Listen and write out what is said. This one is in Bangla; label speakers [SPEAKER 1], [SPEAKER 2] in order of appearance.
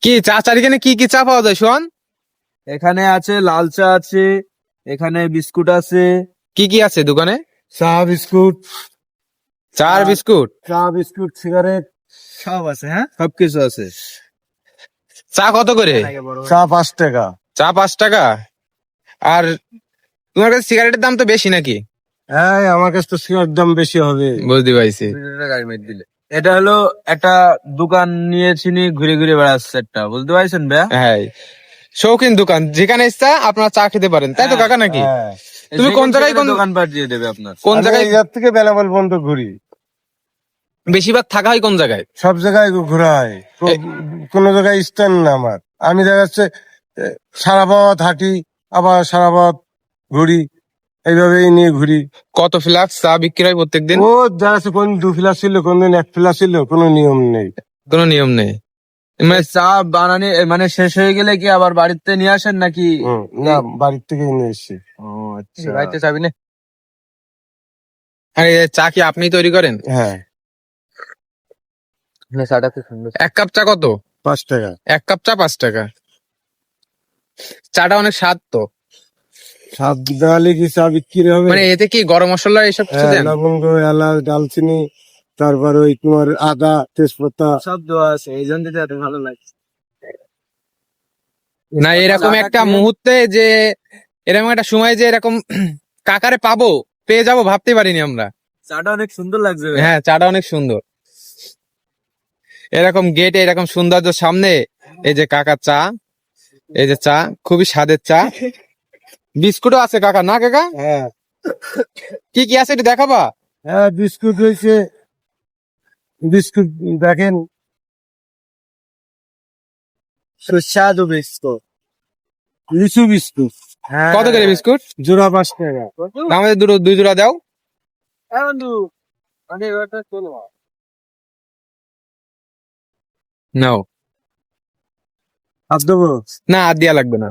[SPEAKER 1] কি চা চার এখানে কি কি চা পাওয়া যায় শোন?
[SPEAKER 2] এখানে আছে লাল চা আছে, এখানে বিস্কুট আছে।
[SPEAKER 1] কি কি আছে দোকানে?
[SPEAKER 3] চা বিস্কুট,
[SPEAKER 1] চা আর বিস্কুট।
[SPEAKER 3] চা বিস্কুট, সিগারেট
[SPEAKER 2] সব আছে, হ্যাঁ সবকিছু আছে।
[SPEAKER 1] চা কত করে?
[SPEAKER 3] চা 5 টাকা।
[SPEAKER 1] চা 5 টাকা। আর তোমার কাছে সিগারেটের দাম তো বেশি নাকি?
[SPEAKER 3] হ্যাঁ, আমার কাছে তো সিগারেট দাম বেশি হবে।
[SPEAKER 1] বুঝতে পারছি।
[SPEAKER 2] এটা হলো একটা দোকান নিয়েছিনি, ঘুরে ঘুরে বেড়াচ্ছে একটা, বুঝতে পারছেন ভাইয়া?
[SPEAKER 1] হ্যাঁ, শৌখিন দোকান, যেখানে ইচ্ছা আপনারা চা খেতে পারেন, তাই তো কাকা নাকি?
[SPEAKER 3] হ্যাঁ,
[SPEAKER 1] তুমি কোন জায়গায়
[SPEAKER 2] দোকান পাঠিয়ে দেবে আপনার।
[SPEAKER 1] কোন
[SPEAKER 3] আমি
[SPEAKER 1] জায়গায়
[SPEAKER 3] এর থেকে বেলাবেল পর্যন্ত ঘুরি,
[SPEAKER 1] বেশিরভাগ থাকা হয় কোন জায়গায়?
[SPEAKER 3] সব জায়গায় ঘোরা হয়। কোন জায়গায় স্ট্যান্ড না আমার। আমি দেখা যাচ্ছে সারা পথ হাঁটি, আবার সারা পথ ঘুরি, এইভাবেই নিয়ে ঘুরি।
[SPEAKER 1] কত ফ্লাক্স চা বিক্রি হয় প্রত্যেকদিন?
[SPEAKER 3] ও দেখা যাচ্ছে কোনদিন 2 ফ্লাস ছিল, কোনদিন 1 ফ্লাস ছিল, কোনো নিয়ম নেই।
[SPEAKER 1] কোনো নিয়ম নেই। মানে
[SPEAKER 2] চা বানানি মানে শেষ হয়ে গেলে কি আবার বাড়িতে নিয়ে আসেন নাকি?
[SPEAKER 3] না, বাড়ির থেকেই নিয়ে এসছি।
[SPEAKER 2] ও আচ্ছা, বাড়িতে চাবি না?
[SPEAKER 1] আর এই চা কি আপনি তৈরি করেন?
[SPEAKER 3] হ্যাঁ,
[SPEAKER 2] চাটা খুব সুন্দর।
[SPEAKER 1] এক কাপ চা কত?
[SPEAKER 3] 5 টাকা।
[SPEAKER 1] এক কাপ চা 5 টাকা। চাটা অনেক স্বাদ তো।
[SPEAKER 3] স্বাদ দেওয়ালে কি চা বিক্রি হবে?
[SPEAKER 1] মানে এতে কি গরম মশলা এসব কিছু
[SPEAKER 3] হ্যাঁ,
[SPEAKER 1] দেন?
[SPEAKER 3] লবঙ্গ, এলাচ, দালচিনি, তারপর ওই তোমার আদা, তেজপাতা।
[SPEAKER 2] সব দেওয়া আছে, এই জন্য তো এত ভালো লাগছে।
[SPEAKER 1] না, এরকম
[SPEAKER 2] চাটা
[SPEAKER 1] একটা
[SPEAKER 2] খেয়ে-
[SPEAKER 1] মুহূর্তে যে এরকম একটা সময় যে এরকম কাকারে পাবো, পেয়ে যাবো ভাবতে পারিনি আমরা।
[SPEAKER 2] চাটা অনেক সুন্দর লাগছে ভাইয়া।
[SPEAKER 1] হ্যাঁ, চাটা অনেক সুন্দর। এরকম গেটে এরকম সৌন্দর্য সামনে এই যে কাকার চা, এই যে চা খুবই স্বাদের চা। বিস্কুটও আছে কাকা, না কাকা?
[SPEAKER 3] হ্যাঁ,
[SPEAKER 1] কি কি আছে একটু দেখাবা?
[SPEAKER 3] হ্যাঁ, বিস্কুট রয়েছে। বিস্কুট দেখেন,
[SPEAKER 2] সুস্বাদু বিস্কুট।
[SPEAKER 3] লিচু বিস্কুট। হ্যাঁ,
[SPEAKER 1] কত করে বিস্কুট?
[SPEAKER 3] জোড়া 5 টাকা।
[SPEAKER 1] আমাদের দুই জোড়া দাও।
[SPEAKER 2] হ্যাঁ বন্ধু, আগে এবারটা চলো।
[SPEAKER 1] নাও।
[SPEAKER 3] হাত দেবো?
[SPEAKER 1] না, আর দেয়া লাগবে না।